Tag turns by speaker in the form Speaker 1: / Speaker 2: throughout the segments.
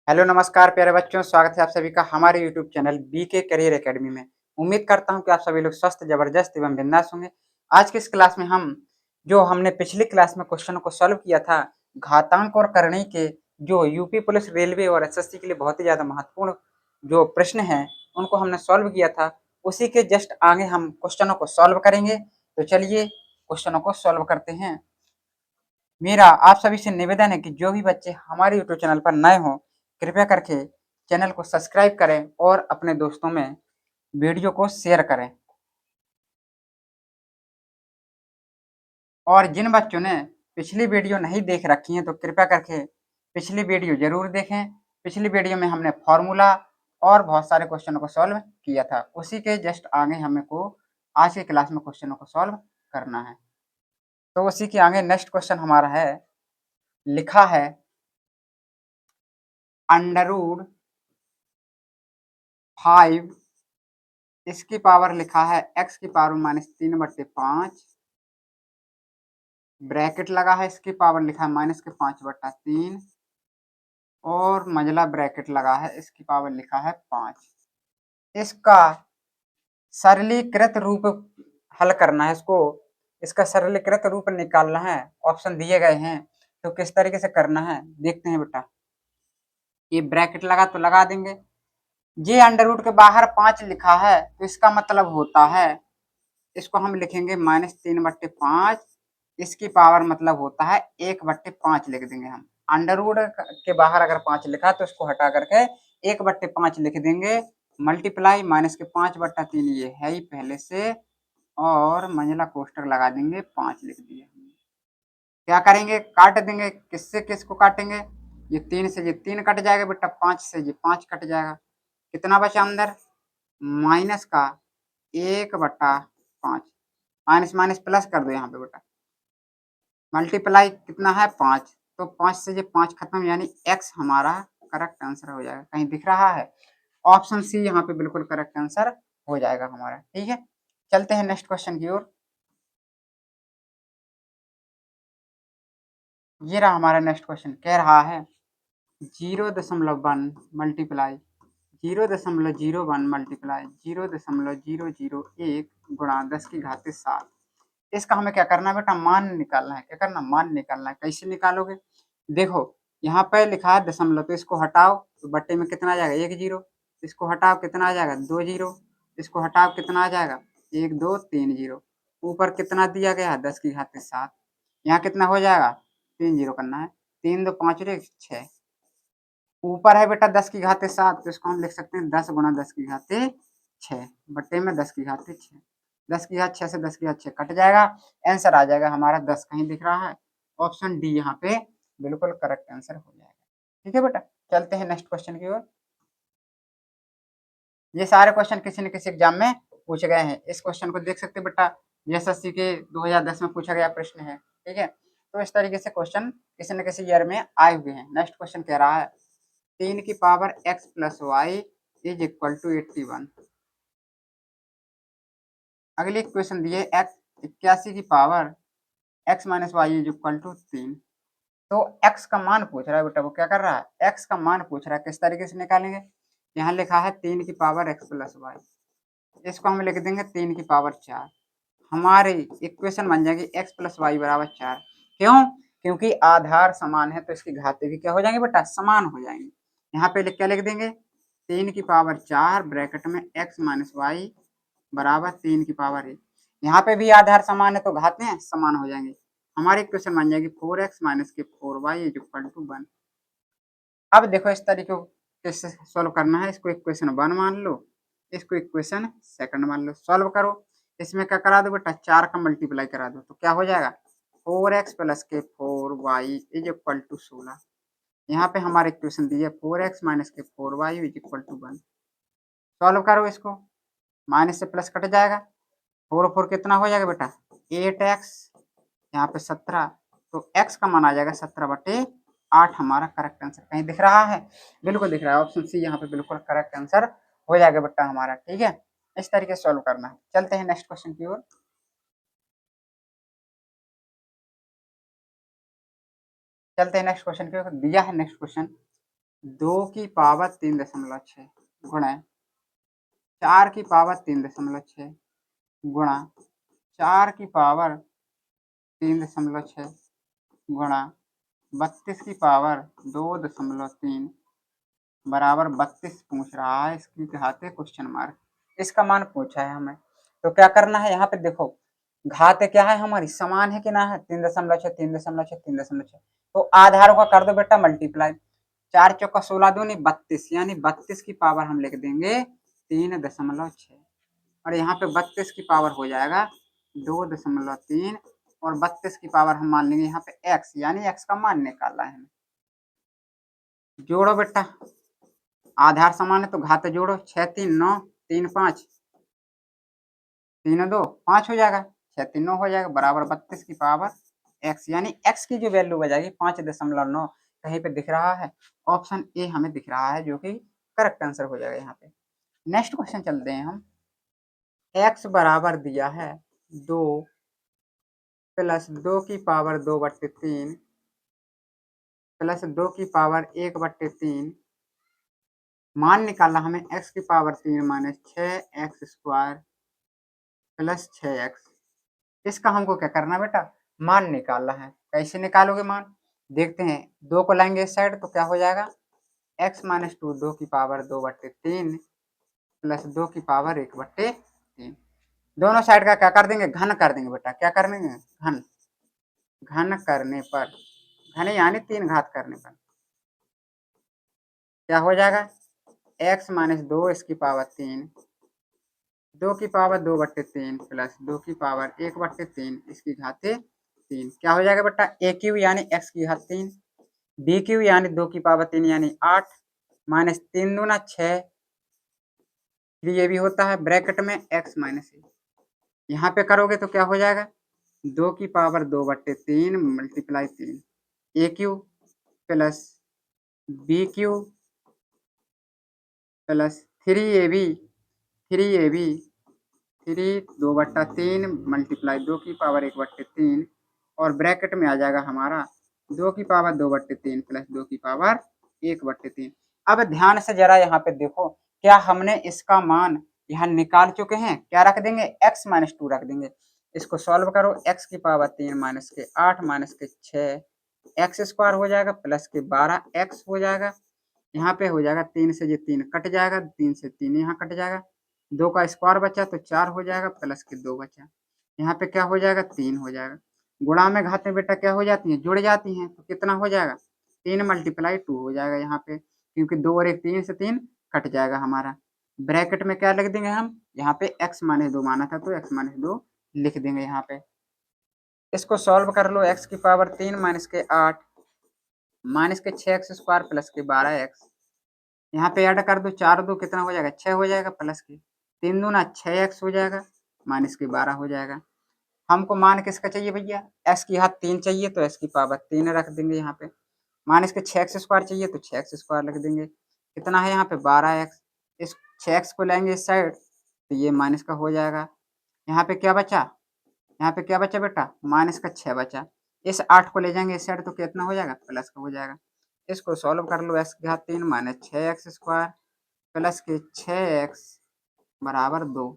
Speaker 1: Hello नमस्कार प्यारे बच्चों, स्वागत है आप सभी का हमारे YouTube channel BK career academy में। उम्मीद करता हूं कि आप सभी लोग स्वस्थ, जबरदस्त एवं बिंदास होंगे। आज की इस क्लास में हमने पिछली क्लास में क्वेश्चन को सॉल्व किया था, घातांक और करणी के जो यूपी पुलिस, रेलवे और एसएससी के लिए बहुत ही ज्यादा महत्वपूर्ण जो प्रश्न है उनको हमने सॉल्व किया था। उसी के जस्ट आगे हम क्वेश्चनों को सॉल्व करेंगे। तो चलिए क्वेश्चनों को सॉल्व करते हैं। मेरा आप सभी से निवेदन है कि जो भी बच्चे हमारे यूट्यूब चैनल पर नए हों, कृपया करके चैनल को सब्सक्राइब करें और अपने दोस्तों में वीडियो को शेयर करें। और जिन बच्चों ने पिछली वीडियो नहीं देख रखी है तो कृपया करके पिछली वीडियो जरूर देखें। पिछली वीडियो में हमने फॉर्मूला और बहुत सारे क्वेश्चनों को सॉल्व किया था। उसी के जस्ट आगे हमें को आज की क्लास में क्वेश्चनों को सॉल्व करना है। तो उसी के आगे नेक्स्ट क्वेश्चन हमारा है, लिखा है अंडर रूट 5, इसकी पावर लिखा है x की पावर -3/5, ब्रैकेट लगा है, इसकी पावर लिखा है -5/3 और मंझला ब्रैकेट लगा है, इसकी पावर लिखा है 5। इसका सरलीकृत रूप हल करना है, इसका सरलीकृत रूप निकालना है। ऑप्शन दिए गए हैं, तो किस तरीके से करना है देखते हैं बेटा। ये ब्रैकेट लगा तो लगा देंगे। जे अंडर रूट के बाहर 5 लिखा है तो इसका मतलब होता है, इसको हम लिखेंगे -3/5, इसकी पावर मतलब होता है 1/5 लिख देंगे हम। अंडर रूट के बाहर अगर 5 लिखा तो इसको हटा करके 1/5 लिख देंगे। मल्टीप्लाई -5/3 ये है ही पहले से, और मंझला कोष्टक लगा देंगे, 5 लिख दिए। क्या करेंगे, काट देंगे। किससे किसको काटेंगे, ये 3 से ये 3 कट जाएगा बेटा, 5 से ये 5 कट जाएगा। कितना बचा अंदर, माइनस का 1/5, माइनस माइनस प्लस कर दो यहाँ पे बेटा। मल्टीप्लाई कितना है 5, तो 5 से ये 5 खत्म, यानी x हमारा करेक्ट आंसर हो जाएगा। कहीं दिख रहा है, ऑप्शन सी यहाँ पे बिल्कुल करेक्ट आंसर हो जाएगा हमारा। ठीक है, चलते हैं नेक्स्ट क्वेश्चन की ओर। ये रहा हमारा नेक्स्ट क्वेश्चन, कह रहा है 0.1 मल्टीप्लाई 0.01 मल्टीप्लाई 0.001 गुणा 10⁻7। इसका हमें क्या करना है बेटा, मान निकालना है। क्या करना, मान निकालना है। कैसे निकालोगे, देखो यहाँ पे लिखा है दशमलव, तो इसको हटाओ तो बट्टे में कितना आ जाएगा, 1 0। इसको हटाओ कितना आ जाएगा, 2 0। इसको हटाओ कितना आ जाएगा, 1 2 3 0। ऊपर कितना दिया गया है, 10⁻7। यहाँ कितना हो जाएगा, 3 0 करना है। 3 2 5 6। ऊपर है बेटा 10⁻7, तो इसको हम लिख सकते हैं 10 गुणा 10⁻6 बट्टे में 10⁻6। 10⁻6 से 10⁻6 कट जाएगा, आंसर आ जाएगा हमारा 10। कहीं दिख रहा है, ऑप्शन डी यहाँ पे बिल्कुल करेक्ट आंसर हो जाएगा। ठीक है बेटा, चलते हैं नेक्स्ट क्वेश्चन की ओर। ये सारे क्वेश्चन किसी न किसी एग्जाम में पूछे गए हैं। इस क्वेश्चन को देख सकते हैं बेटा, एसएससी के 2010 में पूछा गया प्रश्न है। ठीक है, तो इस तरीके से क्वेश्चन किसी न किसी ईयर में आए हुए हैं। नेक्स्ट क्वेश्चन कह रहा है 3 की power x plus Y is equal to 81। अगली इक्वेशन दिए x 81 की power x minus Y is equal to 3। तो x का मान पूछ रहा है बेटा, वो क्या कर रहा है, x का मान पूछ रहा है। किस तरीके से निकालेंगे, यहाँ लिखा है 3 की पावर x प्लस वाई, इसको हम लिख देंगे 3 की पावर 4। हमारी इक्वेशन बन जाएगी x प्लस वाई बराबर 4। क्यों, क्योंकि आधार समान है तो इसकी घातें भी क्या हो जाएंगे बेटा, समान हो जाएंगे। यहाँ पे क्या लिख देंगे, 3 की पावर 4 ब्रैकेट में x माइनस वाई बराबर 3 की पावर 1। यहाँ पे भी आधार समान है तो घातें समान हो जाएंगे। हमारी इक्वेशन बन जाएगी 4x माइनस के 4y इज इक्वल टू 1। अब देखो इस तरीके को कैसे सॉल्व करना है। इसको इक्वेशन 1 मान लो, इसको इक्वेशन सेकंड मान लो, सॉल्व करो। इसमें क्या करा दो बेटा, 4 का मल्टीप्लाई करा दो तो क्या हो जाएगा, 4x प्लस के 4y इज इक्वल टू 16। यहाँ पे हमारी इक्वेशन दी है 4x माइनस के 4y is equal to 1। Solve करो इसको, माइनस से प्लस कट जाएगा, 4 4 कितना हो जाएगा बेटा, 8x, यहाँ पे 17, तो x का मान आ जाएगा 17/8 हमारा करेक्ट आंसर। कहीं दिख रहा है, बिल्कुल दिख रहा है, ऑप्शन सी यहाँ पे बिल्कुल करेक्ट आंसर हो जाएगा बेटा हमारा। ठीक है, इस तरीके से सॉल्व करना है। चलते हैं नेक्स्ट क्वेश्चन की ओर। चलते हैं नेक्स्ट क्वेश्चन की ओर। दिया है नेक्स्ट क्वेश्चन, 2 की पावर 3.6 गुणा 4 की पावर 3.6 गुणा 4 की पावर 3.6 गुणा 32 की पावर 2.3 बराबर 32 पूछ रहा है। इसकी घात है क्वेश्चन मार्क, इसका मान पूछा है हमें। तो क्या करना है, यहाँ पे देखो घात क्या है हमारी, समान है कि ना है, 3.6 3.6 3.6। तो आधारों का कर दो बेटा मल्टीप्लाई, 4 चौका 16 दूनी 32, यानी 32 की पावर हम लिख देंगे 3.6 और यहाँ पे 32 की पावर हो जाएगा 2.3 और 32 की पावर हम मान लेंगे यहाँ पे x, यानी x का मान निकालना है हमें। जोड़ो बेटा, आधार समान है तो घात जोड़ो, 6 3 9 3 5 3 2 5 हो जाएगा, 6 3 9 हो जाएगा बराबर 32 की पावर x, यानी x की जो वैल्यू बजाएगी 5.9 कहीं पे दिख रहा है, ऑप्शन ए हमें दिख रहा है जो कि करेक्ट आंसर हो जाएगा यहाँ पे। नेक्स्ट क्वेश्चन चलते हैं हम। x बराबर दिया है 2 प्लस 2 की पावर 2/3 प्लस 2 की पावर 1/3, मान निकालना हमें x की power 3 minus 6x² plus 6x। इसका हमको क्या करना है बेटा, मान निकालना है। कैसे निकालोगे मान, देखते हैं। 2 को लाएंगे इस साइड तो क्या हो जाएगा, x माइनस 2 2 की पावर 2/3 प्लस 2 की पावर 1/3। दोनों साइड का क्या कर देंगे, घन कर देंगे बेटा। क्या कर देंगे, घन। घन करने पर, घन यानी 3 घात करने पर क्या हो जाएगा, x माइनस 2 इसकी पावर 3, 2 की पावर 2/3 प्लस 2 की पावर 1/3 इसकी घाते 3। क्या हो जाएगा बेटा, ए क्यू यानी x की घात 3, बी क्यू यानी 2 की पावर 3 यानी 8 माइनस 3 दूना 6, फिर ये भी होता है ब्रैकेट में x माइनस ए। यहाँ पे करोगे तो क्या हो जाएगा, 2 की power 2/3 multiply 3 A cube plus B cube plus 3ab 3ab 2/3 multiply 2 की पावर 1/3 और ब्रैकेट में आ जाएगा हमारा 2 की पावर 2/3 प्लस 2 की पावर 1/3। अब ध्यान से जरा यहाँ पे देखो, क्या हमने इसका मान यहाँ निकाल चुके हैं, क्या रख देंगे, x माइनस 2 रख देंगे। इसको सॉल्व करो, x की पावर 3 माइनस के 8 माइनस के 6 x² हो जाएगा प्लस के 12 x हो जाएगा। यहाँ पे हो जाएगा 3 से ये 3 कट जाएगा, 3 से 3 यहाँ कट जाएगा, 2 का स्क्वायर बचा तो 4 हो जाएगा प्लस के 2 बचा, यहाँ पे क्या हो जाएगा 3 हो जाएगा। गुणा में घातें बेटा क्या हो जाती हैं, जुड़ जाती हैं, तो कितना हो जाएगा 3 मल्टीप्लाई 2 हो जाएगा यहाँ पे, क्योंकि 2 और 1 3 से 3 कट जाएगा हमारा। ब्रैकेट में क्या लिख देंगे हम, यहाँ पे x माइनस 2 माना था तो x माइनस 2 लिख देंगे यहाँ पे। इसको सॉल्व कर लो, x की पावर 3 माइनस के 8 माइनस के 6x² प्लस के 12x, यहाँ पे ऐड कर दो, 4 2 कितना हो जाएगा 6 हो जाएगा प्लस के 3 दूना 6x हो जाएगा माइनस के 12 हो जाएगा। हमको मान किसका चाहिए भैया, x की घात 3 चाहिए तो x की पावर 3 रख देंगे यहाँ पे, माइनस के 6x² चाहिए तो 6x² रख देंगे, कितना है यहाँ पे 12x। इस 6x को लेंगे इस साइड तो ये माइनस का हो जाएगा, यहाँ पे क्या बचा, यहाँ पे क्या बचा बेटा, माइनस का 6 बचा। इस 8 को ले जाएंगे इस साइड तो कितना हो जाएगा, प्लस का हो जाएगा। इसको सॉल्व कर लो, x की घात 3 माइनस 6x² प्लस के 6x बराबर 2।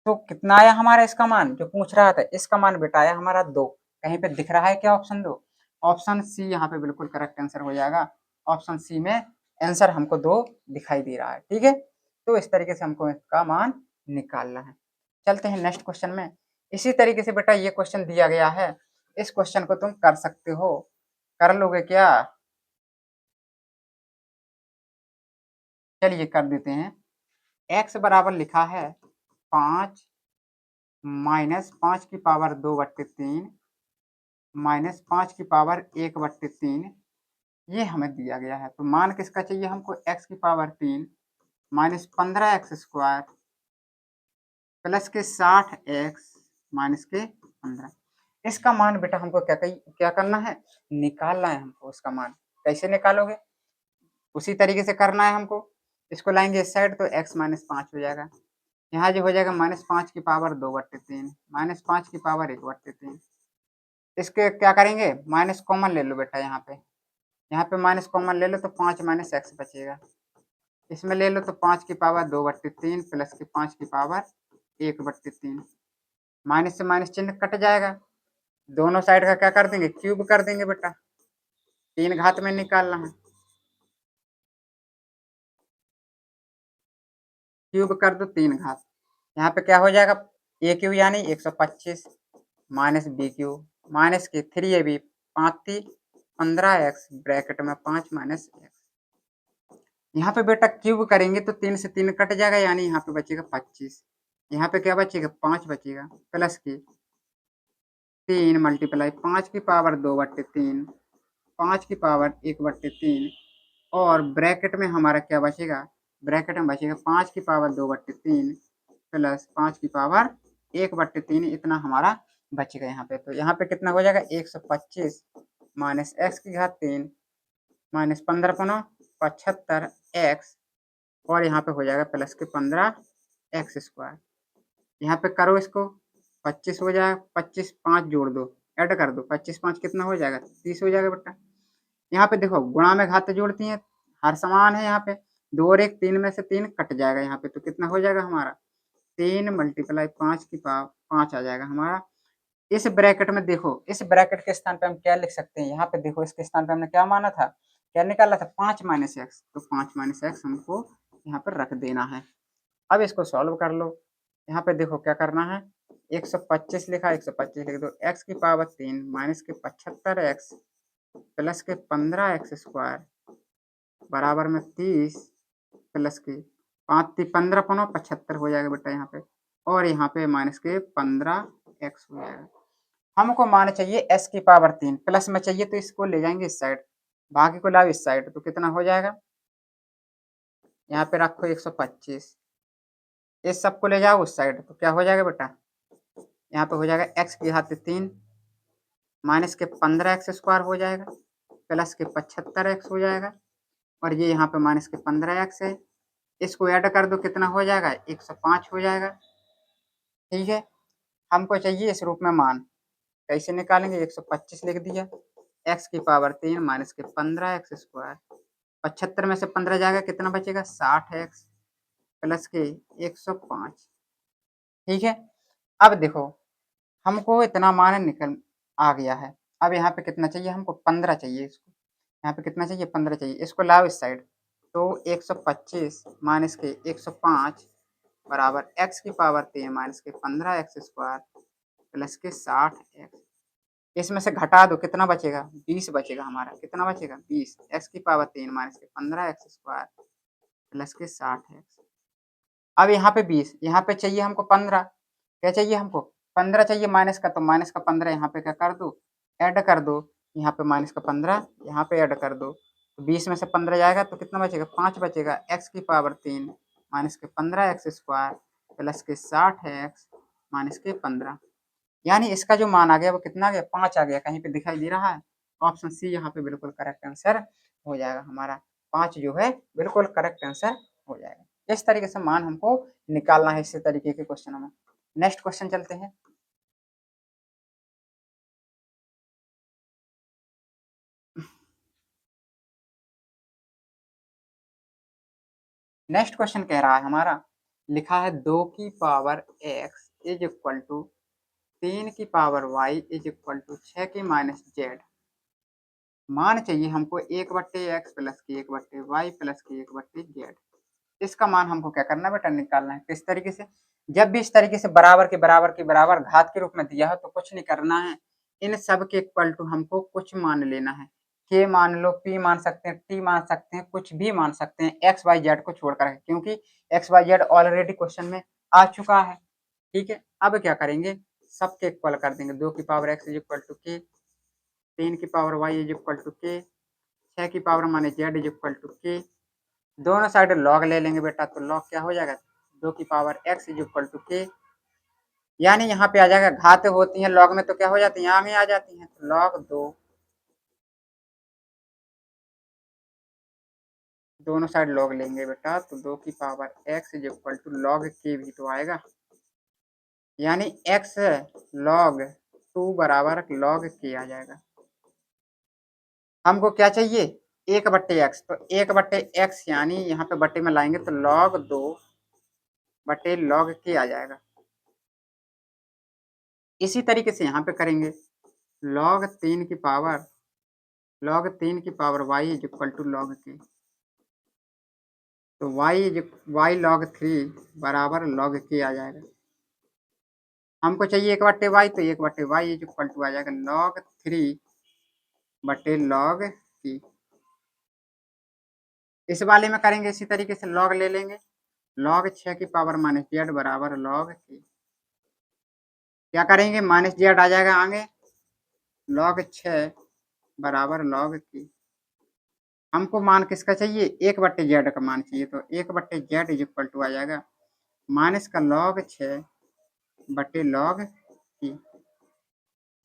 Speaker 1: तो कितना आया हमारा इसका मान, जो पूछ रहा था इसका मान बेटा आया हमारा 2। कहीं पे दिख रहा है क्या ऑप्शन 2, ऑप्शन सी यहाँ पे बिल्कुल करेक्ट आंसर हो जाएगा। ऑप्शन सी में आंसर हमको 2 दिखाई दे रहा है, ठीक है। तो इस तरीके से हमको इसका मान निकालना है। चलते हैं नेक्स्ट क्वेश्चन में। इसी तरीके से बेटा ये क्वेश्चन दिया गया है, इस क्वेश्चन को तुम कर सकते हो, कर लोगे क्या, चलिए कर देते हैं। x बराबर लिखा है 5 माइनस 5 की पावर 2/3 माइनस 5 की पावर 1/3, ये हमें दिया गया है। तो मान किसका चाहिए हमको, x की पावर 3 माइनस 15x² प्लस के 60x माइनस के 15। इसका मान बेटा हमको क्या करना है, निकालना है हमको उसका मान। कैसे निकालोगे, उसी तरीके से करना है हमको। इसको लाएंगे इस साइड तो x माइनस 5 हो जाएगा, यहाँ जो हो जाएगा माइनस 5 की पावर 2/3 माइनस 5 की पावर 1/3। इसके क्या करेंगे, माइनस कॉमन ले लो बेटा यहाँ पे, यहाँ पे माइनस कॉमन ले लो तो 5 माइनस एक्स बचेगा। इसमें ले लो तो 5 की पावर 2/3 प्लस की 5 की पावर 1/3। माइनस से माइनस चिन्ह कट जाएगा। दोनों साइड का क्या कर देंगे, क्यूब कर देंगे बेटा। 3 घात में निकालना है, क्यूब कर दो 3 घात। यहाँ पे क्या हो जाएगा, ए क्यू यानी 125 माइनस बी क्यू माइनस के 3ab 5 15x ब्रैकेट में 5 माइनस एक्स। यहाँ पे बेटा क्यूब करेंगे तो 3 से 3 कट जाएगा यानी यहाँ पे बचेगा 25। यहाँ पे क्या बचेगा, 5 बचेगा प्लस की 3 मल्टीप्लाई 5 की पावर 2/3 5 की पावर 1/3 और ब्रैकेट में हमारा क्या बचेगा, ब्रैकेट में बचेगा 5 की पावर 2/3 प्लस 5 की पावर 1/3 इतना हमारा बचेगा यहाँ पे। तो यहाँ पे कितना हो जाएगा, 125 माइनस एक्स की घात 3 माइनस 15 पुनः 75 एक्स और यहाँ पे हो जाएगा प्लस के 15 एक्स स्क्वायर। यहाँ पे करो इसको, 25 हो जाएगा, 25 5 जोड़ दो, ऐड कर दो, 25 5 कितना हो जाएगा, 30 हो जाएगा बेटा। यहाँ पे देखो गुणा में घात जोड़ती हैं, हर समान है। यहाँ पे 2 और 1 3 में से 3 कट जाएगा यहाँ पे, तो कितना हो जाएगा हमारा 3 मल्टीप्लाई 5 की पावर 5 आ जाएगा हमारा। इस ब्रैकेट में देखो, इस ब्रैकेट के स्थान पे हम क्या लिख सकते हैं, यहाँ पे देखो इसके स्थान पे हमने क्या माना था, क्या निकाला था 5 माइनस एक्स, तो 5 माइनस एक्स हमको यहाँ पर रख देना है। अब इसको सॉल्व कर लो। यहाँ पे देखो क्या करना है, 125 लिखा, 125 लिख दो, एक्स की पावर 3 माइनस के 75 एक्स प्लस के 15 एक्स स्क्वायर बराबर में 30 प्लस के 5 15 पनो 75 हो जाएगा बेटा यहाँ पे, और यहाँ पे माइनस के 15 एक्स हो जाएगा। हमको मान चाहिए एस की पावर 3 प्लस में चाहिए तो इसको ले जाएंगे इस साइड, बाकी को लाओ इस साइड, तो कितना हो जाएगा, यहाँ पे रखो 125, इस सबको ले जाओ उस साइड, तो क्या हो जाएगा बेटा, यहाँ पे हो जाएगा एक्स की घात 3 माइनस के 15 एक्स स्क्वायर हो जाएगा प्लस के 75 एक्स हो जाएगा, और ये यहाँ पे माइनस के 15 एक्स है, इसको ऐड कर दो कितना हो जाएगा 105 हो जाएगा। ठीक है, हमको चाहिए इस रूप में मान, कैसे निकालेंगे, 125 लिख दिया, एक्स की पावर 3 माइनस के 15 एक्स स्क्वायर, 75 में से 15 जाएगा कितना बचेगा 60 एक्स प्लस के 105। ठीक है, अब देखो हमको इतना मान निकल आ गया है। अब यहाँ पे कितना चाहिए हमको, 15 चाहिए, इसको यहाँ पे कितना चाहिए 15 चाहिए, इसको लाओ इस साइड, तो 125 माइनस के 105 बराबर एक्स की पावर 3 माइनस के 15 एक्स स्क्वायर प्लस के 60 एक्स। इसमें से घटा दो कितना बचेगा, 20 बचेगा हमारा, कितना बचेगा 20, एक्स की पावर 3 माइनस के 15 एक्स स्क्वायर प्लस के 60 एक्स। अब यहाँ पे 20, यहाँ पे चाहिए हमको 15, क्या चाहिए हमको 15 चाहिए, माइनस का तो माइनस का 15 यहाँ पे क्या कर दो, ऐड कर दो, यहाँ पे माइनस का 15 यहाँ पे ऐड कर दो, तो 20 में से 15 जाएगा तो कितना बचेगा 5 बचेगा, एक्स की पावर 3 माइनस के 15 एक्स स्क्वायर प्लस के 60 एक्स माइनस के 15, यानी इसका जो मान आ गया वो कितना आ गया 5 आ गया, कहीं पे दिखाई दे रहा है, ऑप्शन सी यहाँ पे बिल्कुल करेक्ट आंसर हो जाएगा हमारा, 5 जो है बिल्कुल करेक्ट आंसर हो जाएगा। इस तरीके से मान हमको निकालना है इसी तरीके के क्वेश्चनों में। नेक्स्ट क्वेश्चन चलते हैं। नेक्स्ट क्वेश्चन कह रहा है हमारा, लिखा है 2 की power x is equal to 3 की power y is equal to 6 की माइनस जेड। मान चाहिए हमको 1/x प्लस की 1/y प्लस की 1/z। इसका मान हमको क्या करना है बेटा, निकालना है। किस तरीके से, जब भी इस तरीके से बराबर के बराबर के बराबर घात के रूप में दिया हो तो कुछ नहीं करना है, इन सब के इक्वल टू हमको कुछ मान लेना है, के मान लो, पी मान सकते हैं, टी मान सकते हैं, कुछ भी मान सकते हैं, एक्स वाई जेड को छोड़कर, क्योंकि X Y Z already question में आ चुका है। ठीक है, अब क्या करेंगे, सबके इक्वल कर देंगे, 2 की power X is equal to K, 3 की power Y is equal to K, 6 की पावर माने जेड इज इक्वल टू के, दोनों साइड लॉग ले लेंगे बेटा, तो लॉग क्या हो जाएगा 2 की power x is equal to K, यानी यहाँ पे आ जाएगा, घात होती हैं लॉग में तो क्या हो जाती है यहाँ में आ जाती हैं, तो लॉग 2, दोनों साइड लॉग लेंगे बेटा, तो 2 की power x is equal to log K भी तो आएगा, यानी x लॉग 2 बराबर लॉग के आ जाएगा। हमको क्या चाहिए, 1/x, तो 1/x यानी यहाँ पे बट्टे में लाएंगे तो log 2 बटे log k आ जाएगा। इसी तरीके से यहाँ पे करेंगे log 3 की power y is equal to log k, तो y log 3 बराबर log k आ जाएगा। हमको चाहिए 1/y, तो 1/y इज इक्वल टू आ जाएगा log 3 बटे log k। इस वाले में करेंगे इसी तरीके से log ले लेंगे, log 6 की पावर माइनस जेड बराबर log k। क्या करेंगे, माइनस जेड आ जाएगा आगे, log 6 बराबर log k। हमको मान किसका चाहिए, 1/z का मान चाहिए, तो 1/z इज इक्वल टू आ जाएगा माइनस का log 6 बटे log k।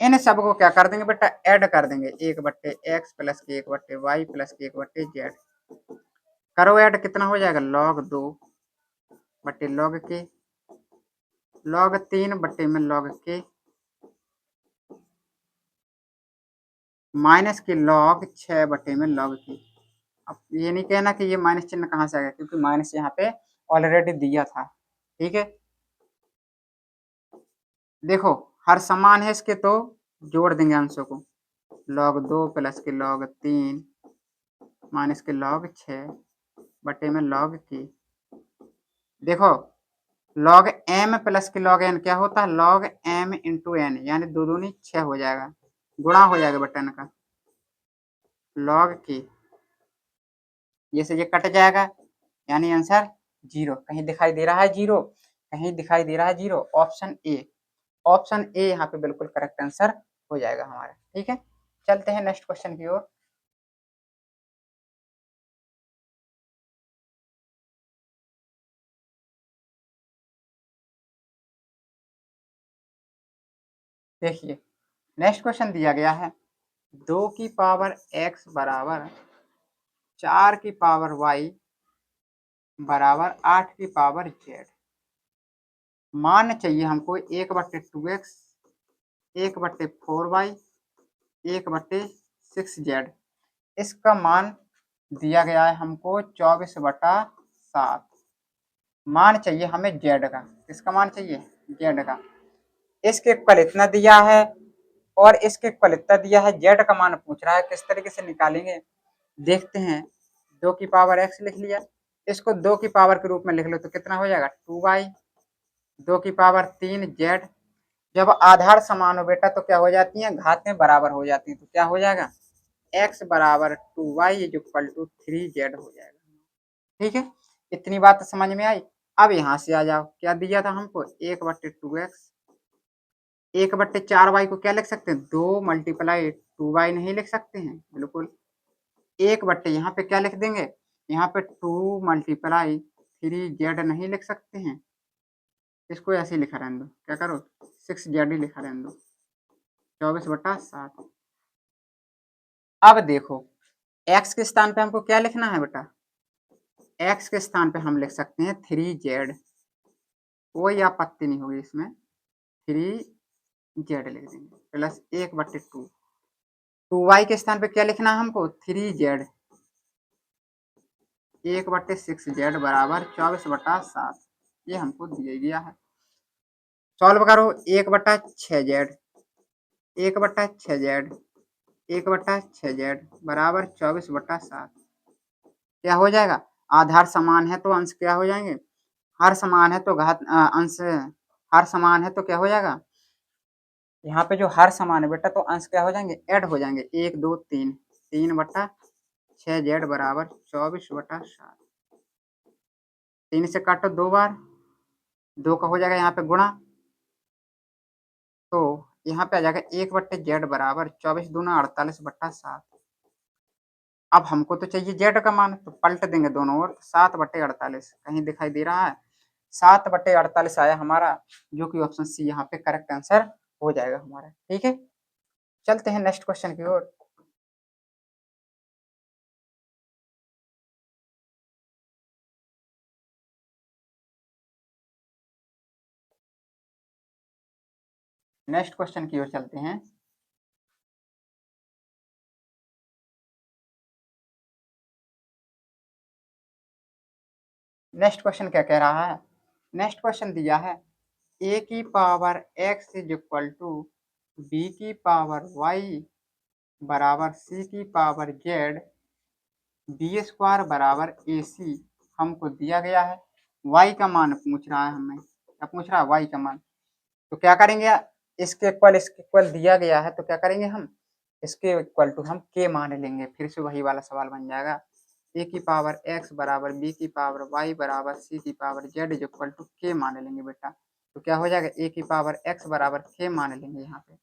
Speaker 1: इन सबको क्या कर देंगे बेटा, ऐड कर देंगे, 1/x प्लस के 1/y प्लस के 1/z। करो ऐड, कितना हो जाएगा, log 2 बटे log k, log 3 बटे में log k माइनस के log 6 बटे में log k। अब ये नहीं कहना कि ये माइनस चिन्ह कहाँ से आ गया, क्योंकि माइनस यहाँ पे ऑलरेडी दिया था। ठीक है, देखो हर समान है इसके, तो जोड़ देंगे अंशों को, log 2 प्लस के log 3 माइनस के log 6 बटे में log k। देखो log m प्लस के log n क्या होता है, log m इंटू n, यानी दो दूनी 6 हो जाएगा, गुणा हो जाएगा बटन का log k, ये से ये कट जाएगा, यानी आंसर 0। कहीं दिखाई दे रहा है 0, कहीं दिखाई दे रहा है 0, ऑप्शन ए यहाँ पे बिल्कुल करेक्ट आंसर हो जाएगा हमारा। ठीक है, चलते हैं नेक्स्ट क्वेश्चन की ओर। देखिए नेक्स्ट क्वेश्चन दिया गया है 2 की पावर x बराबर 4 की पावर y बराबर 8 की पावर z। मान चाहिए हमको 1/2x, 1/4y, 1/6z। इसका मान दिया गया है हमको 24/7। मान चाहिए हमें z का, किसका मान चाहिए, z का। इसके इक्वल इतना दिया है और इसके इक्वल इतना दिया है, z का मान पूछ रहा है, किस तरीके से निकालेंगे देखते हैं। 2 की पावर x लिख लिया, इसको 2 की पावर के रूप में लिख लो तो कितना हो जाएगा 2y, 2 की पावर 3z। जब आधार समान हो बेटा तो क्या हो जाती है, घातें बराबर हो जाती हैं, तो क्या हो जाएगा x बराबर 2y is equal to 3z हो जाएगा। ठीक है, इतनी बात समझ में आई। अब यहाँ से आ जाओ, क्या दिया था हमको 1/2x, 1/4y को क्या लिख सकते हैं, 2 मल्टीप्लाई 2y नहीं लिख सकते हैं, बिल्कुल 1/, यहाँ पे क्या लिख देंगे, यहाँ पे 2 मल्टीप्लाई 3z नहीं लिख सकते हैं, इसको ऐसे ही लिखा रहने दो, क्या करो 6z ही लिखा रहने दो, 24/7। अब देखो x के स्थान पे हमको क्या लिखना है बेटा, x के स्थान पे हम लिख सकते हैं 3z, कोई आपत्ति नहीं होगी इसमें, 3z लिख देंगे प्लस 1/2। 2y के स्थान पे क्या लिखना है हमको, 3z, 1/6z बराबर 24/7। ये हमको दिया गया है, सॉल्व करो, 1/6z, 1/6z, 1/6z बराबर 24/7। क्या हो जाएगा, आधार समान है तो अंश क्या हो जाएंगे, हर समान है तो घात अंश, हर समान है तो क्या हो जाएगा, यहाँ पे जो हर समान है बेटा तो अंश क्या हो जाएंगे, ऐड हो जाएंगे, 1 2 3, 3/6z बराबर 24/7। 3 से काटो 2 बार, 2 का हो जाएगा यहाँ पे गुणा, तो यहाँ पे आ जाएगा 1/z बराबर 24 दूना 48/7। अब हमको तो चाहिए z का मान, तो पलट देंगे दोनों ओर, 7/48 कहीं दिखाई दे रहा है, 7/48 आया हमारा, जो कि ऑप्शन सी यहाँ पे करेक्ट आंसर हो जाएगा हमारा। ठीक है, चलते हैं नेक्स्ट क्वेश्चन की ओर। नेक्स्ट क्वेश्चन की ओर चलते हैं। नेक्स्ट क्वेश्चन क्या कह रहा है? नेक्स्ट क्वेश्चन दिया है ए की power X is equal to B की पावर वाई बराबर सी की पावर जेड बी स्क्वायर बराबर ए सी हमको दिया गया है। वाई का मान पूछ रहा है हमें, क्या पूछ रहा है? वाई का मान। तो क्या करेंगे, इसके इक्वल दिया गया है तो क्या करेंगे हम, इसके इक्वल टू हम के मान लेंगे। फिर से वही वाला सवाल बन जाएगा, ए की पावर एक्स बराबर बी की पावर वाई बराबर सी की power Z is equal to K मान लेंगे बेटा। तो क्या हो जाएगा, ए की पावर एक्स बराबर के मान लेंगे यहाँ पे,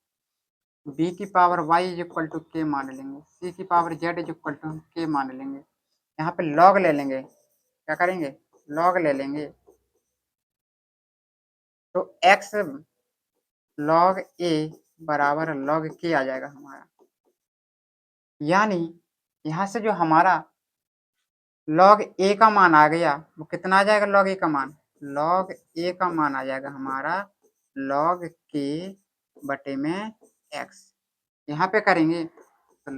Speaker 1: बी की power Y is equal to K मान लेंगे, सी की power Z is equal to K मान लेंगे। यहाँ पे लॉग ले लेंगे, क्या करेंगे, लॉग ले लेंगे। तो एक्स लॉग ए बराबर लॉग के आ जाएगा हमारा, यानी यहाँ से जो हमारा लॉग ए का मान आ गया वो कितना आ जाएगा, लॉग ए का मान, लॉग ए का मान आ जाएगा हमारा लॉग के बटे में एक्स। यहाँ पे करेंगे तो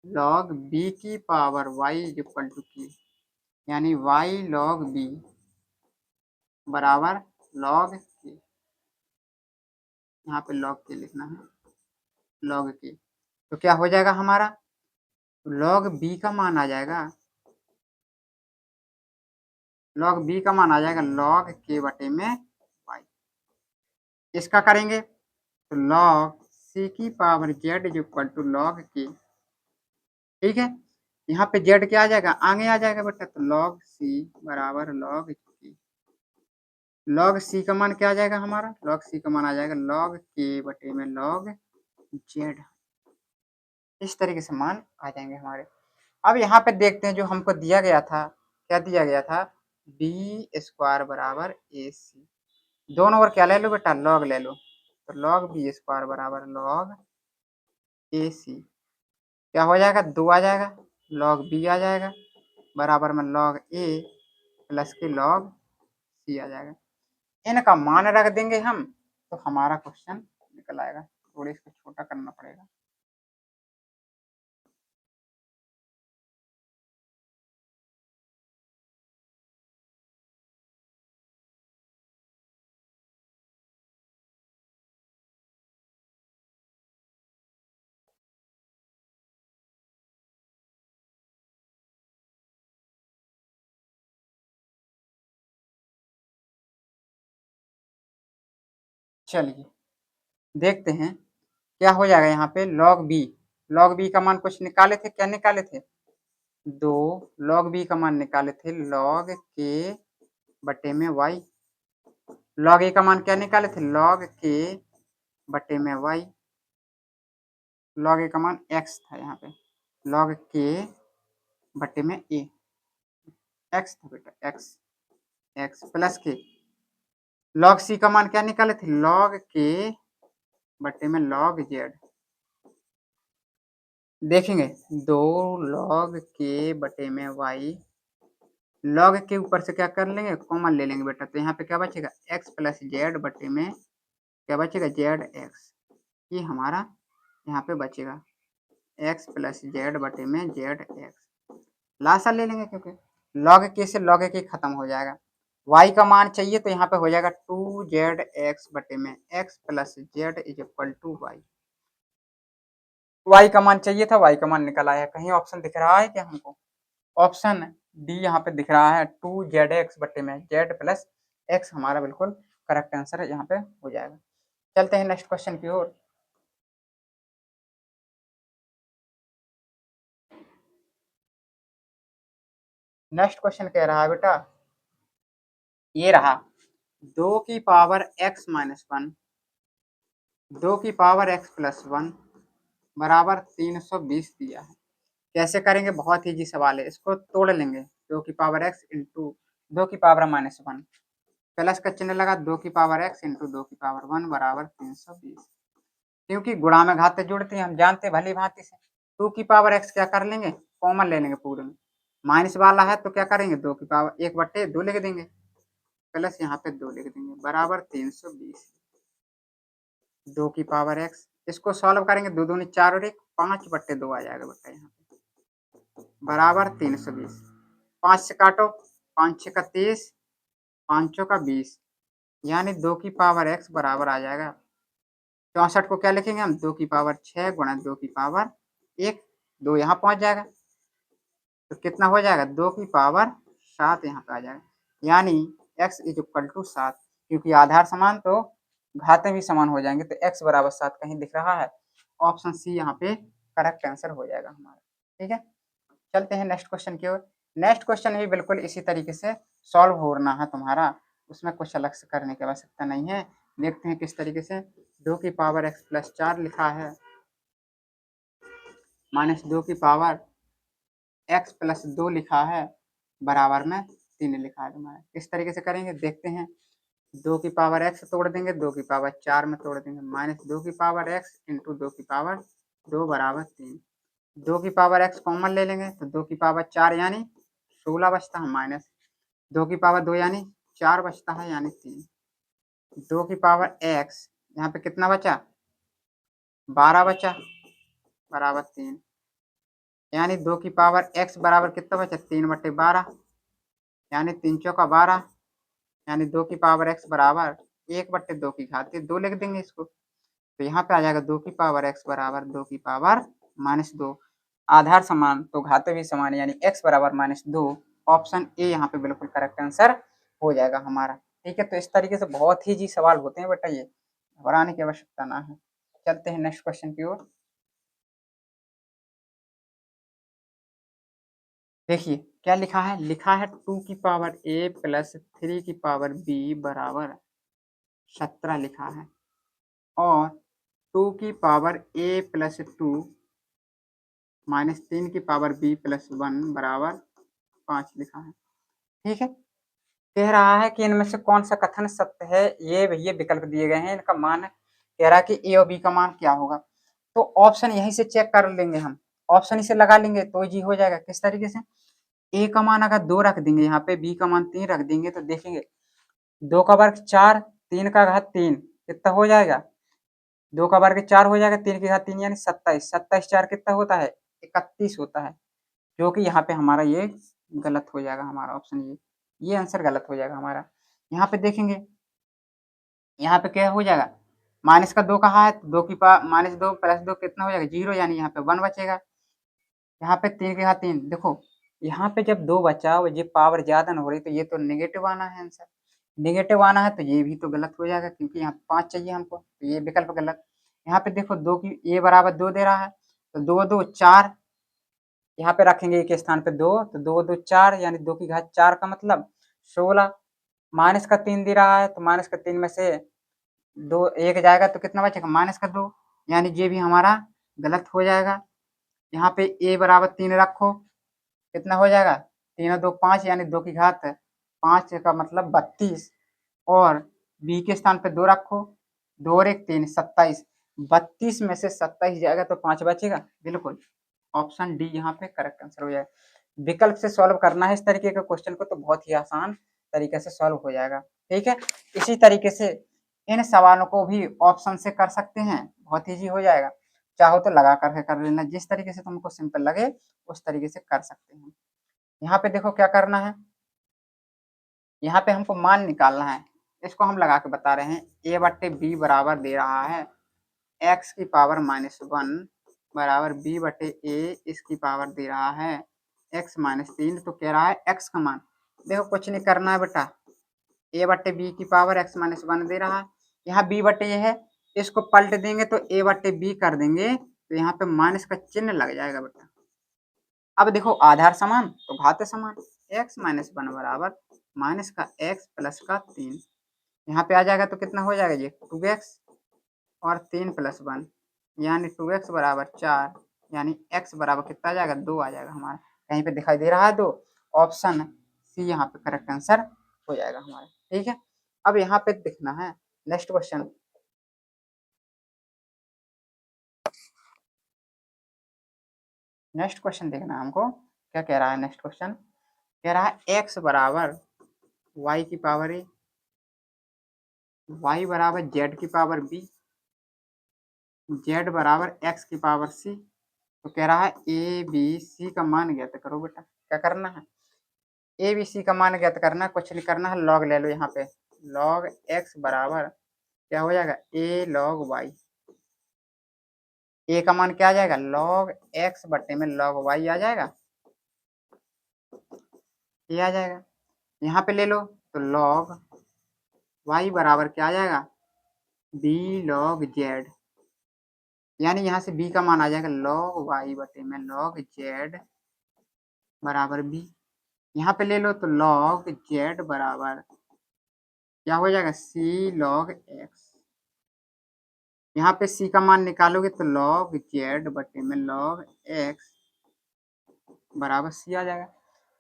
Speaker 1: लॉग बी की power Y is equal to K, यानी वाई लॉग बी बराबर लॉग के, यहाँ पे लॉग के लिखना है, लॉग के। तो क्या हो जाएगा हमारा, लॉग बी का मान आ जाएगा, लॉग बी का मान आ जाएगा लॉग के बटे में वाई। इसका करेंगे तो लॉग सी की power Z is equal to log K, ठीक है। यहाँ पे जेड क्या आ जाएगा, आगे आ जाएगा बेटा, तो लॉग सी बराबर लॉग के। लॉग सी का मान क्या आ जाएगा हमारा, लॉग सी का मान आ जाएगा लॉग के बटे में लॉग जेड। इस तरीके से मान आ जाएंगे हमारे। अब यहाँ पे देखते हैं जो हमको दिया गया था, क्या दिया गया था, बी स्क्वायर बराबर ए सी। दोनों ओर क्या ले लो बेटा, लॉग ले लो, तो लॉग बी स्क्वायर बराबर लॉग ए सी। क्या हो जाएगा, 2 आ जाएगा, लॉग बी आ जाएगा बराबर में लॉग ए प्लस के लॉग सी आ जाएगा। इनका मान रख देंगे हम तो हमारा क्वेश्चन निकल आएगा। थोड़ी इसको छोटा करना पड़ेगा। चलिए देखते हैं क्या हो जाएगा। यहाँ पे लॉग बी, लॉग बी का मान कुछ निकाले थे, क्या निकाले थे, 2। लॉग बी का मान निकाले थे लॉग के बटे में वाई। लॉग ए का मान क्या निकाले थे, लॉग के बटे में वाई। लॉग ए का मान एक्स था, यहाँ पे लॉग के बटे में ए, एक्स था बेटा, एक्स, एक्स प्लस के। लॉग सी का मान क्या निकाले थे, लॉग के बटे में लॉग जेड। देखेंगे 2 लॉग के बटे में वाई, लॉग के ऊपर से क्या कर लेंगे, कॉमन ले लेंगे बेटा, तो यहाँ पे क्या बचेगा, एक्स प्लस जेड बटे में क्या बचेगा, जेड एक्स। ये हमारा यहाँ पे बचेगा एक्स प्लस जेड बटे में जेड एक्स। लासा ले लेंगे क्योंकि लॉग के से लॉग के खत्म हो जाएगा। वाई का मान चाहिए तो यहाँ पे हो जाएगा 2 जेड एक्स बटे में X plus Z is equal to Y. Y का मान चाहिए था, वाई का मान निकल आया। कहीं ऑप्शन दिख रहा है क्या हमको, ऑप्शन डी यहाँ पे दिख रहा है, 2 जेड एक्स बटे में जेड प्लस एक्स हमारा बिल्कुल करेक्ट आंसर है, यहाँ पे हो जाएगा। चलते हैं नेक्स्ट क्वेश्चन की ओर। नेक्स्ट क्वेश्चन कह रहा है बेटा, ये रहा 2 की पावर x माइनस 1, 2 की पावर x प्लस 1 बराबर 320 दिया है। कैसे करेंगे, बहुत ईजी सवाल है, इसको तोड़ लेंगे। 2 की पावर x इंटू 2 की पावर माइनस 1, प्लस का चिन्ह लगा, 2 की पावर x इंटू 2 की पावर 1 बराबर 320। क्योंकि गुणा में घाते जुड़ते हैं हम जानते हैं भली भांति से। 2 की पावर x क्या कर लेंगे, कॉमन ले लेंगे पूरे में, माइनस वाला है तो क्या करेंगे, 2 की पावर 1/2 लिख देंगे, प्लस यहाँ पे 2 लिख देंगे बराबर 320। 2 की पावर x, इसको सॉल्व करेंगे, 2 दूनी 4 और 1 5/2 आ जाएगा बेटा यहाँ पे बराबर 320। 5 से काटो, 5 6 का 30, 5 चौका 20, यानी 2 की पावर x बराबर आ जाएगा 64 को क्या लिखेंगे हम 2 की पावर 6 गुणा 2 की पावर 1, 2 यहाँ पहुँच जाएगा। तो कितना हो जाएगा 2 की पावर 7 यहाँ पे आ जाएगा, यानी x इज इक्वल टू 7, क्योंकि आधार समान तो घातें भी समान हो जाएंगे, तो x बराबर 7 कहीं दिख रहा है, ऑप्शन सी यहाँ पे करेक्ट आंसर हो जाएगा हमारा। ठीक है, चलते हैं नेक्स्ट क्वेश्चन की ओर। नेक्स्ट क्वेश्चन भी बिल्कुल इसी तरीके से सॉल्व होना है तुम्हारा, उसमें कुछ अलग से करने की आवश्यकता नहीं है। देखते हैं किस तरीके से। 2 की पावर x प्लस 4 लिखा है, माइनस 2 की पावर x प्लस 2 लिखा है, बराबर में 3 लिखा है तुम्हारा। किस तरीके से करेंगे देखते हैं। 2 की पावर x तोड़ देंगे, 2 की पावर 4 में तोड़ देंगे, माइनस 2 की पावर x इंटू 2 की पावर 2 बराबर 3। 2 की पावर x कॉमन ले लेंगे तो 2 की पावर 4 यानी 16 बचता है, माइनस 2 की पावर 2 यानी 4 बचता है, यानी 3। 2 की पावर x यहाँ पे कितना बचा 12 बचा, बराबर 3, यानी 2 की पावर x बराबर कितना बचा 3/12, यानी 3 चौका 12, यानी 2 की पावर x बराबर 1/2 की घात 2 लिख देंगे इसको। तो यहाँ पे आ जाएगा 2 की पावर x बराबर 2 की पावर -2, आधार समान तो घाते भी समान, यानी x बराबर -2, ऑप्शन ए यहाँ पे बिल्कुल करेक्ट आंसर हो जाएगा हमारा। ठीक है, तो इस तरीके से बहुत ही जी सवाल होते हैं बेटा, ये घबराने की आवश्यकता ना है। चलते हैं नेक्स्ट क्वेश्चन की ओर। देखिए क्या लिखा है, लिखा है 2 की पावर a प्लस 3 की पावर b बराबर 17 लिखा है, और 2 की पावर a प्लस 2 माइनस 3 की पावर b प्लस 1 बराबर 5 लिखा है। ठीक है, कह रहा है कि इनमें से कौन सा कथन सत्य है, ये विकल्प दिए गए हैं, इनका मान कह रहा है कि ए और बी का मान क्या होगा। तो ऑप्शन यहीं से चेक कर लेंगे हम, ऑप्शन इसे लगा लेंगे तो जी हो जाएगा। किस तरीके से, ए का मान अगर 2 रख देंगे यहाँ पे, बी का मान 3 रख देंगे, तो देखेंगे 2 का वर्ग 4, 3 का घात 3 कितना हो जाएगा, 2 का वर्ग 4 हो जाएगा, 3 की घात 3 यानी 27, 27 4 कितना होता है 31 होता है, जो कि यहाँ पे हमारा ये गलत हो जाएगा, हमारा ऑप्शन ये आंसर गलत हो जाएगा हमारा। यहाँ पे देखेंगे, यहाँ पे क्या हो जाएगा, माइनस का 2 कहा है, तो 2 की पावर -2 प्लस 2 कितना हो जाएगा 0, यानी यहाँ पे 1 बचेगा। यहाँ पे 3 के घात 3, देखो यहाँ पे जब 2 बचा और ये पावर ज्यादा न हो रही, तो ये तो नेगेटिव आना है आंसर, नेगेटिव आना है तो ये भी तो गलत हो जाएगा, क्योंकि यहाँ 5 चाहिए हमको, तो ये विकल्प गलत। यहाँ पे देखो 2 की ए बराबर 2 दे रहा है, तो 2 2 4, यहाँ पे रखेंगे एक स्थान पे 2, तो 2 2 4, यानी 2 की घात 4 का मतलब 16, माइनस का 3 दे रहा है, तो माइनस का 3 में से 2 1 जाएगा तो कितना बचेगा माइनस का 2, यानी ये भी हमारा गलत हो जाएगा। यहाँ पे ए बराबर 3 रखो, कितना हो जाएगा 3 और 2 5, यानी 2 की घात 5 का मतलब 32, और बी के स्थान पे 2 रखो, 2 और 1 3, 27, 32 में से 27 जाएगा तो 5 बचेगा, बिल्कुल ऑप्शन डी यहाँ पे करेक्ट आंसर हो जाएगा। विकल्प से सॉल्व करना है इस तरीके के क्वेश्चन को, तो बहुत ही आसान तरीके से सॉल्व हो जाएगा। ठीक है, इसी तरीके से इन सवालों को भी ऑप्शन से कर सकते हैं, बहुत ईजी हो जाएगा। चाहो तो लगा करके कर लेना, जिस तरीके से तुमको सिंपल लगे उस तरीके से कर सकते हैं। यहाँ पे देखो क्या करना है, यहाँ पे हमको मान निकालना है, इसको हम लगा के बता रहे हैं। ए बट्टे बी बराबर दे रहा है एक्स की पावर -1 बराबर बी बटे ए इसकी पावर दे रहा है एक्स -3, तो कह रहा है एक्स का मान, देखो कुछ नहीं करना है बेटा, ए बट्टे बी की पावर एक्स -1 दे रहा है, यहाँ बी बटे ए है, इसको पलट देंगे तो ए बटे बी कर देंगे, तो यहाँ पे माइनस का चिन्ह लग जाएगा बेटा। अब देखो आधार समान तो घाते समान, एक्स -1 बराबर माइनस का एक्स प्लस का 3, यहाँ पे आ जाएगा तो कितना हो जाएगा ये 2x और 3 + 1, यानी 2x बराबर 4, यानी x बराबर कितना आ जाएगा 2 आ जाएगा हमारा, कहीं पे दिखाई दे रहा है 2, ऑप्शन सी यहाँ पे करेक्ट आंसर हो जाएगा हमारा। ठीक है, अब यहाँ पे देखना है नेक्स्ट क्वेश्चन। नेक्स्ट क्वेश्चन देखना है हमको, क्या कह रहा है नेक्स्ट क्वेश्चन, कह रहा है x बराबर y की पावर a, y बराबर z की पावर b, z बराबर x की पावर c, तो कह रहा है ए बी सी का मान ज्ञात करो बेटा। क्या करना है, ए बी सी का मान ज्ञात करना, कुछ नहीं करना है, लॉग ले लो यहाँ पे, लॉग एक्स बराबर क्या हो जाएगा ए लॉग वाई। ए का मान क्या आ जाएगा लॉग एक्स बट्टे में लॉग वाई आ जाएगा, ये आ जाएगा। यहाँ पे ले लो तो लॉग वाई बराबर क्या आ जाएगा बी लॉग जेड, यानी यहाँ से बी का मान आ जाएगा लॉग वाई बटे में लॉग जेड बराबर बी। यहाँ पे ले लो तो लॉग जेड बराबर क्या हो जाएगा सी लॉग एक्स। यहाँ पे सी का मान निकालोगे तो लॉग जेड बटे में लॉग एक्स बराबर सी आ जाएगा,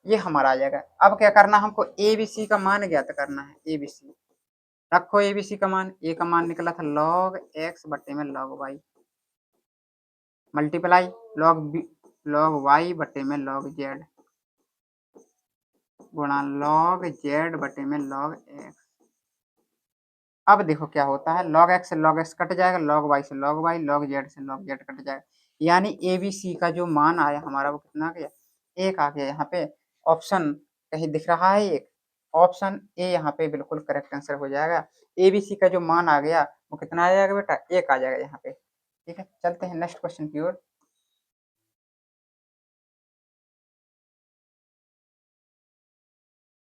Speaker 1: ये हमारा आ जाएगा। अब क्या करना हमको ए बी सी का मान ज्ञात करना है। ए बी सी रखो, ए बी सी का मान, ए का मान निकला था लॉग एक्स बटे में log Y multiply log Y बटे में लॉग जेड गुणा लॉग जेड बटे में लॉग एक्स। अब देखो क्या होता है, लॉग एक्स से लॉग एक्स कट जाएगा, लॉग वाई से लॉग वाई, लॉग जेड से लॉग जेड कट जाएगा, यानी ए बी सी का जो मान आया हमारा वो कितना आ गया एक आ गया। यहाँ पे ऑप्शन कहीं दिख रहा है एक, ऑप्शन ए यहाँ पे बिल्कुल करेक्ट आंसर हो जाएगा। ए बी सी का जो मान आ गया वो कितना आ जाएगा बेटा एक आ जाएगा यहाँ पे। ठीक है, चलते हैं नेक्स्ट क्वेश्चन की ओर।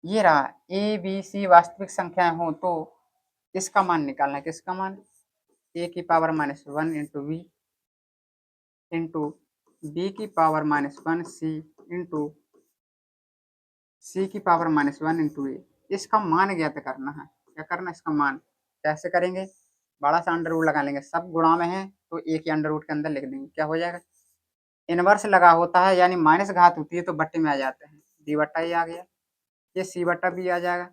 Speaker 1: ये रहा ए बी सी वास्तविक संख्याएं हो तो इसका मान निकालना है, किसका मान ए की power minus one into B into B की power minus one C into C की power minus one into A. इसका मान ज्ञात करना है। क्या करना है इसका मान, कैसे करेंगे, बड़ा सा अंडर रूट लगा लेंगे, सब गुणा में है तो एक ही अंडर रूट के अंदर लिख देंगे, क्या हो जाएगा इनवर्स लगा होता है यानी माइनस घात होती है तो बट्टे में आ जाते हैं, डी बट्टा ये आ गया, ये सी बट्टा बी आ जाएगा,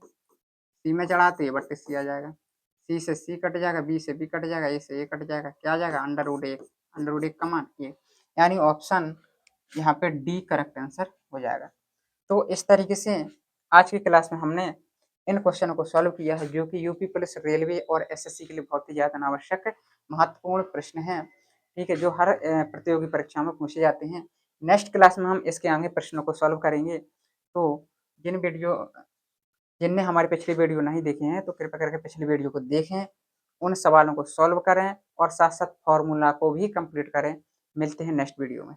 Speaker 1: सी में चढ़ा तो ये बट्टे सी आ जाएगा, सी से सी कट जाएगा, बी से बी कट जाएगा, ए से ए कट जाएगा, क्या आ जाएगा अंडर रूट एक, अंडर रूट एक का मान ये, यानी ऑप्शन यहाँ पे डी करेक्ट आंसर हो जाएगा। तो इस तरीके से आज की क्लास में हमने इन क्वेश्चनों को सॉल्व किया है जो कि यूपी पुलिस रेलवे और एसएससी के लिए बहुत ही ज़्यादा अनावश्यक महत्वपूर्ण प्रश्न हैं। ठीक है, जो हर प्रतियोगी परीक्षा में पूछे जाते हैं। नेक्स्ट क्लास में हम इसके आगे प्रश्नों को सॉल्व करेंगे। तो जिनने हमारी पिछली वीडियो नहीं देखे हैं तो कृपया करके पिछली वीडियो को देखें, उन सवालों को सॉल्व करें और साथ साथ फॉर्मूला को भी कंप्लीट करें। मिलते हैं नेक्स्ट वीडियो में।